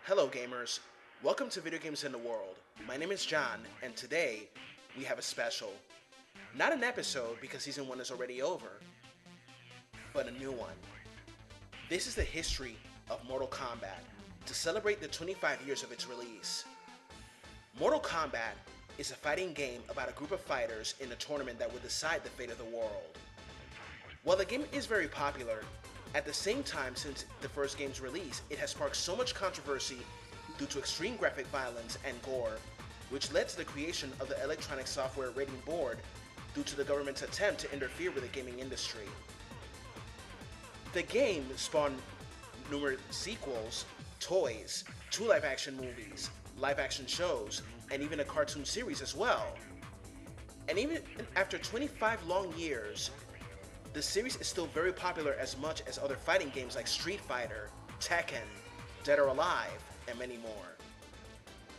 Hello gamers, welcome to Video Games in the World. My name is John, and today we have a special. Not an episode because Season 1 is already over, but a new one. This is the history of Mortal Kombat to celebrate the 25 years of its release. Mortal Kombat is a fighting game about a group of fighters in a tournament that would decide the fate of the world. While the game is very popular, at the same time, since the first game's release, it has sparked so much controversy due to extreme graphic violence and gore, which led to the creation of the Electronic Software Rating Board due to the government's attempt to interfere with the gaming industry. The game spawned numerous sequels, toys, 2 live-action movies, live-action shows, and even a cartoon series as well. And even after 25 long years, the series is still very popular as much as other fighting games like Street Fighter, Tekken, Dead or Alive, and many more.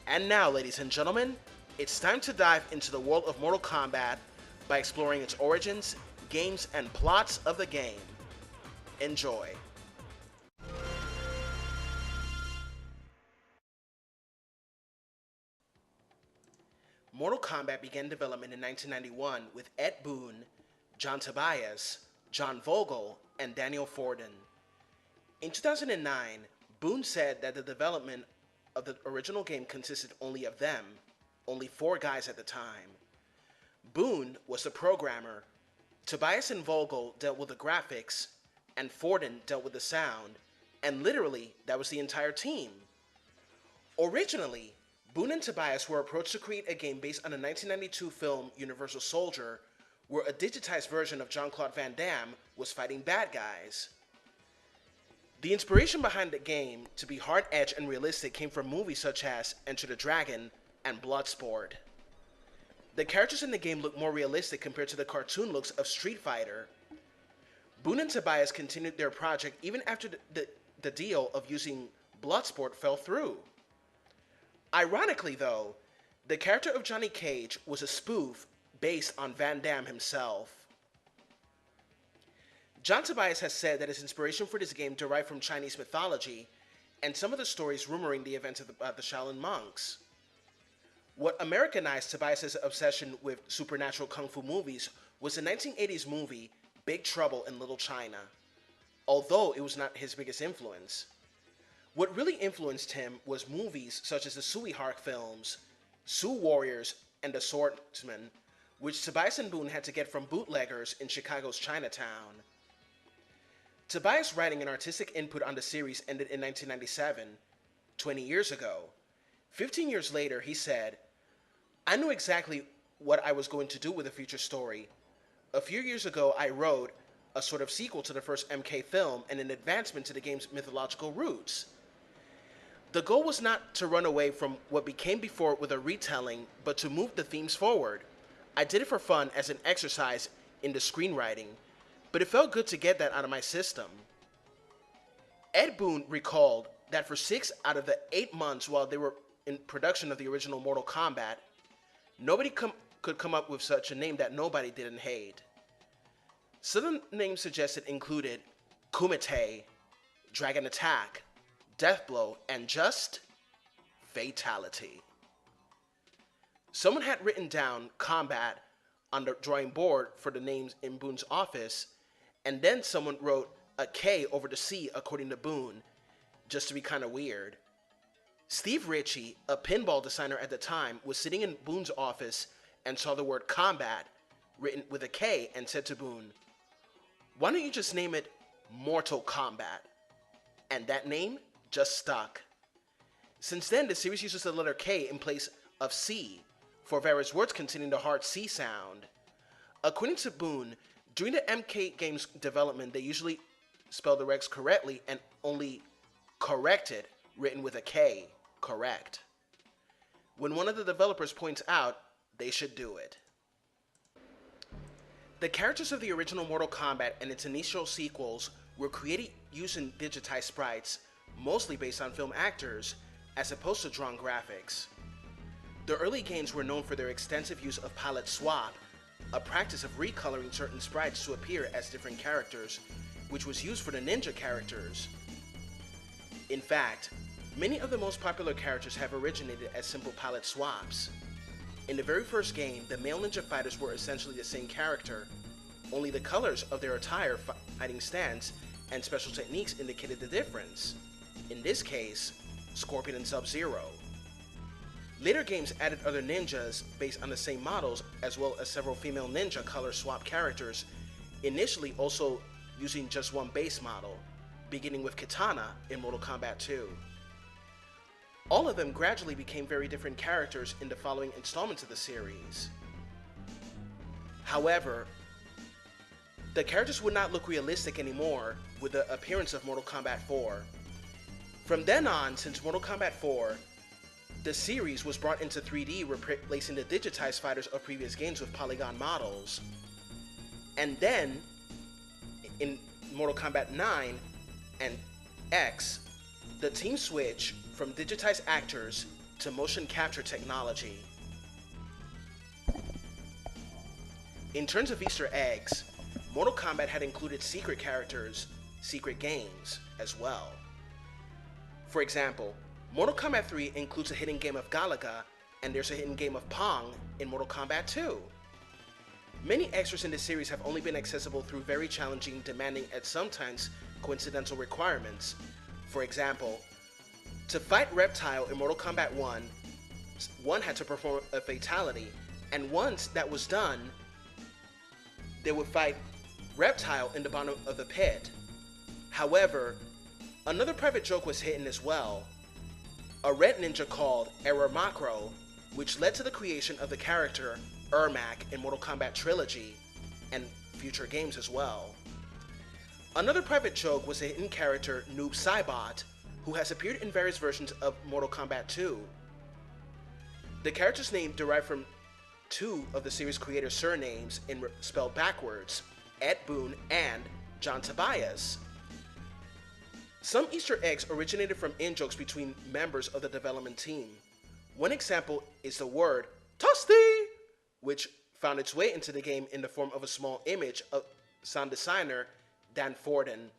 And now, ladies and gentlemen, it's time to dive into the world of Mortal Kombat by exploring its origins, games, and plots of the game. Enjoy. Mortal Kombat began development in 1991 with Ed Boon, John Tobias, John Vogel, and Daniel Forden. In 2009, Boon said that the development of the original game consisted only of them, only 4 guys at the time. Boon was the programmer, Tobias and Vogel dealt with the graphics, and Forden dealt with the sound, and literally, that was the entire team. Originally, Boon and Tobias were approached to create a game based on the 1992 film Universal Soldier, where a digitized version of Jean-Claude Van Damme was fighting bad guys. The inspiration behind the game to be hard-edged and realistic came from movies such as Enter the Dragon and Bloodsport. The characters in the game look more realistic compared to the cartoon looks of Street Fighter. Boon and Tobias continued their project even after the deal of using Bloodsport fell through. Ironically though, the character of Johnny Cage was a spoof based on Van Damme himself. John Tobias has said that his inspiration for this game derived from Chinese mythology and some of the stories rumoring the events of the Shaolin monks. What Americanized Tobias' obsession with supernatural kung fu movies was the 1980s movie Big Trouble in Little China, although it was not his biggest influence. What really influenced him was movies such as the Sui Hark films, Sioux Warriors, and The Swordsman, which Tobias and Boon had to get from bootleggers in Chicago's Chinatown. Tobias' writing and artistic input on the series ended in 1997, 20 years ago. 15 years later, he said, "I knew exactly what I was going to do with the future story. A few years ago, I wrote a sort of sequel to the first MK film and an advancement to the game's mythological roots. The goal was not to run away from what became before with a retelling, but to move the themes forward. I did it for fun as an exercise in the screenwriting, but it felt good to get that out of my system." Ed Boon recalled that for 6 out of the 8 months while they were in production of the original Mortal Kombat, nobody could come up with such a name that nobody didn't hate. Some of the names suggested included Kumite, Dragon Attack, Deathblow, and just Fatality. Someone had written down combat on the drawing board for the names in Boon's office, and then someone wrote a K over the C according to Boon, just to be kind of weird. Steve Ritchie, a pinball designer at the time, was sitting in Boon's office and saw the word combat written with a K and said to Boon, "Why don't you just name it Mortal Kombat?" And that name just stuck. Since then, the series uses the letter K in place of C for various words containing the hard C sound. According to Boon, during the MK game's development, they usually spell the regs correctly and only corrected written with a K, correct. When one of the developers points out, they should do it. The characters of the original Mortal Kombat and its initial sequels were created using digitized sprites, mostly based on film actors, as opposed to drawn graphics. The early games were known for their extensive use of palette swap, a practice of recoloring certain sprites to appear as different characters, which was used for the ninja characters. In fact, Many of the most popular characters have originated as simple palette swaps. In the very first game, the male ninja fighters were essentially the same character, only the colors of their attire, fighting stance, and special techniques indicated the difference. In this case, Scorpion and Sub-Zero. Later games added other ninjas based on the same models, as well as several female ninja color swap characters, initially also using just one base model, beginning with Kitana in Mortal Kombat 2. All of them gradually became very different characters in the following installments of the series. However, the characters would not look realistic anymore with the appearance of Mortal Kombat 4. From then on, since Mortal Kombat 4, the series was brought into 3D, replacing the digitized fighters of previous games with polygon models. And then, in Mortal Kombat 9 and X, the team switched from digitized actors to motion capture technology. In terms of Easter eggs, Mortal Kombat had included secret characters, secret games, as well. For example, Mortal Kombat 3 includes a hidden game of Galaga, and there's a hidden game of Pong in Mortal Kombat 2. Many extras in this series have only been accessible through very challenging, demanding, and sometimes coincidental requirements. For example, to fight Reptile in Mortal Kombat 1, one had to perform a fatality, and once that was done, they would fight Reptile in the bottom of the pit. However, another private joke was hidden as well. A red ninja called Error Macro, which led to the creation of the character Ermac in Mortal Kombat Trilogy and future games as well. Another private joke was a hidden character Noob Saibot, who has appeared in various versions of Mortal Kombat 2. The character's name derived from two of the series' creators' surnames spelled backwards, Ed Boon and John Tobias. Some Easter eggs originated from in-jokes between members of the development team. One example is the word Toasty, which found its way into the game in the form of a small image of sound designer Dan Forden,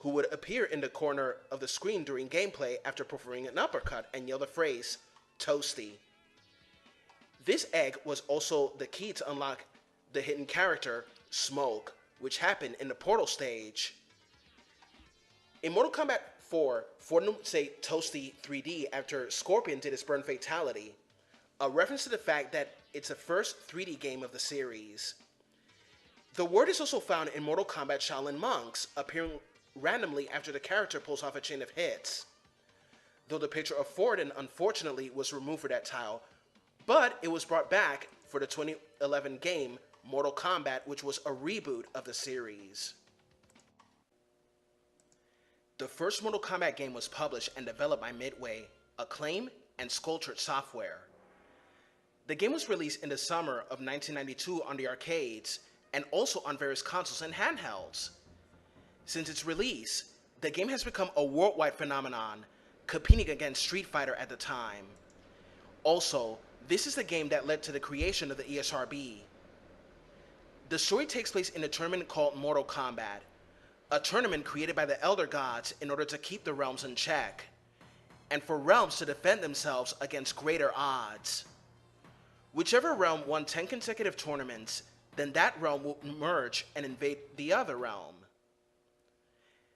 who would appear in the corner of the screen during gameplay after performing an uppercut and yell the phrase, Toasty. This egg was also the key to unlock the hidden character, Smoke, which happened in the Portal stage. In Mortal Kombat 4, Forden would say Toasty 3D after Scorpion did his burn fatality, a reference to the fact that it's the first 3D game of the series. The word is also found in Mortal Kombat Shaolin Monks, appearing randomly after the character pulls off a chain of hits. Though the picture of Forden unfortunately was removed for that tile, but it was brought back for the 2011 game Mortal Kombat, which was a reboot of the series. The first Mortal Kombat game was published and developed by Midway, Acclaim, and Skulltured Software. The game was released in the summer of 1992 on the arcades, and also on various consoles and handhelds. Since its release, the game has become a worldwide phenomenon, competing against Street Fighter at the time. Also, this is the game that led to the creation of the ESRB. The story takes place in a tournament called Mortal Kombat, a tournament created by the Elder Gods in order to keep the realms in check, and for realms to defend themselves against greater odds. Whichever realm won 10 consecutive tournaments, then that realm will merge and invade the other realm.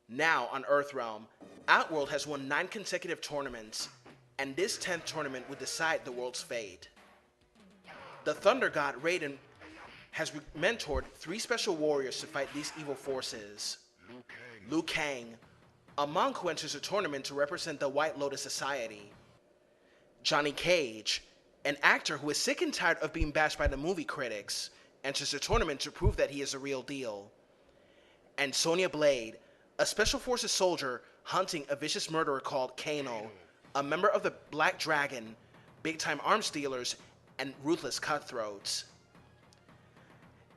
Now, on Earthrealm, Outworld has won 9 consecutive tournaments, and this 10th tournament would decide the world's fate. The Thunder God Raiden has mentored 3 special warriors to fight these evil forces. Liu Kang, a monk who enters a tournament to represent the White Lotus Society. Johnny Cage, an actor who is sick and tired of being bashed by the movie critics, enters the tournament to prove that he is a real deal. And Sonya Blade, a Special Forces soldier hunting a vicious murderer called Kano, a member of the Black Dragon, big-time arms dealers, and ruthless cutthroats.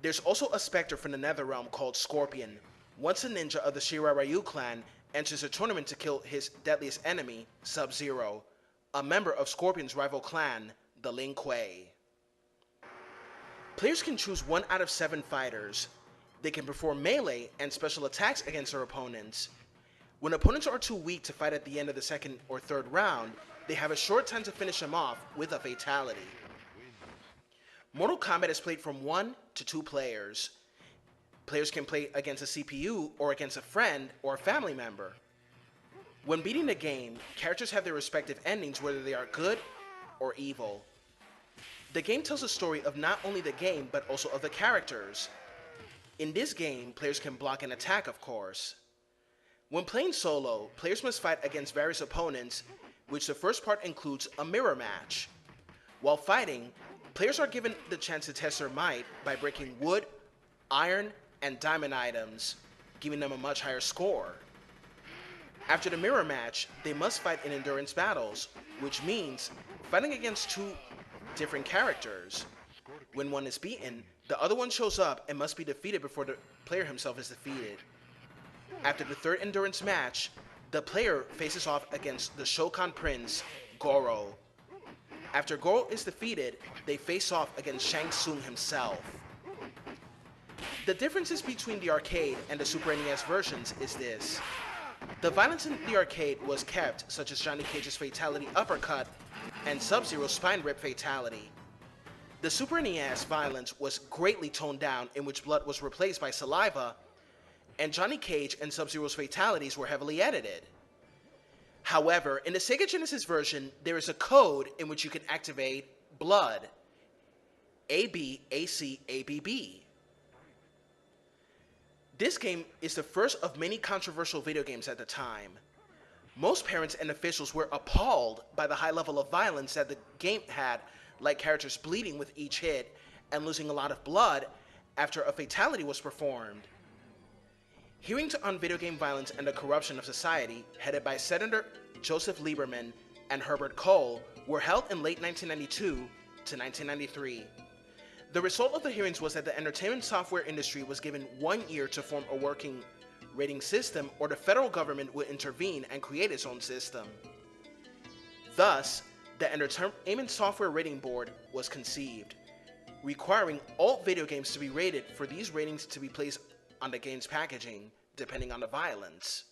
There's also a specter from the Netherrealm called Scorpion. Once a ninja of the Shirai Ryu clan, enters a tournament to kill his deadliest enemy, Sub-Zero, a member of Scorpion's rival clan, the Lin Kuei. Players can choose 1 out of 7 fighters. They can perform melee and special attacks against their opponents, When opponents are too weak to fight at the end of the second or third round, they have a short time to finish them off with a fatality. Mortal Kombat is played from 1 to 2 players. Players can play against a CPU or against a friend or a family member. When beating the game, characters have their respective endings, whether they are good or evil. The game tells a story of not only the game, but also of the characters. In this game, players can block and attack, of course. When playing solo, players must fight against various opponents, which the first part includes a mirror match. While fighting, players are given the chance to test their might by breaking wood, iron, and diamond items, giving them a much higher score. After the mirror match, they must fight in endurance battles, which means fighting against 2 different characters. When one is beaten, the other one shows up and must be defeated before the player himself is defeated. After the 3rd endurance match, the player faces off against the Shokan Prince, Goro. After Goro is defeated, they face off against Shang Tsung himself. The differences between the arcade and the Super NES versions is this. The violence in the arcade was kept, such as Johnny Cage's fatality uppercut and Sub-Zero's spine rip fatality. The Super NES violence was greatly toned down, in which blood was replaced by saliva, and Johnny Cage and Sub-Zero's fatalities were heavily edited. However, in the Sega Genesis version, there is a code in which you can activate blood. ABACABB. This game is the first of many controversial video games at the time. Most parents and officials were appalled by the high level of violence that the game had, like characters bleeding with each hit and losing a lot of blood after a fatality was performed. Hearings on video game violence and the corruption of society, headed by Senator Joseph Lieberman and Herbert Kohl, were held in late 1992 to 1993. The result of the hearings was that the entertainment software industry was given 1 year to form a working rating system, or the federal government would intervene and create its own system. Thus, the Entertainment Software Rating Board was conceived, requiring all video games to be rated for these ratings to be placed on the game's packaging, depending on the violence.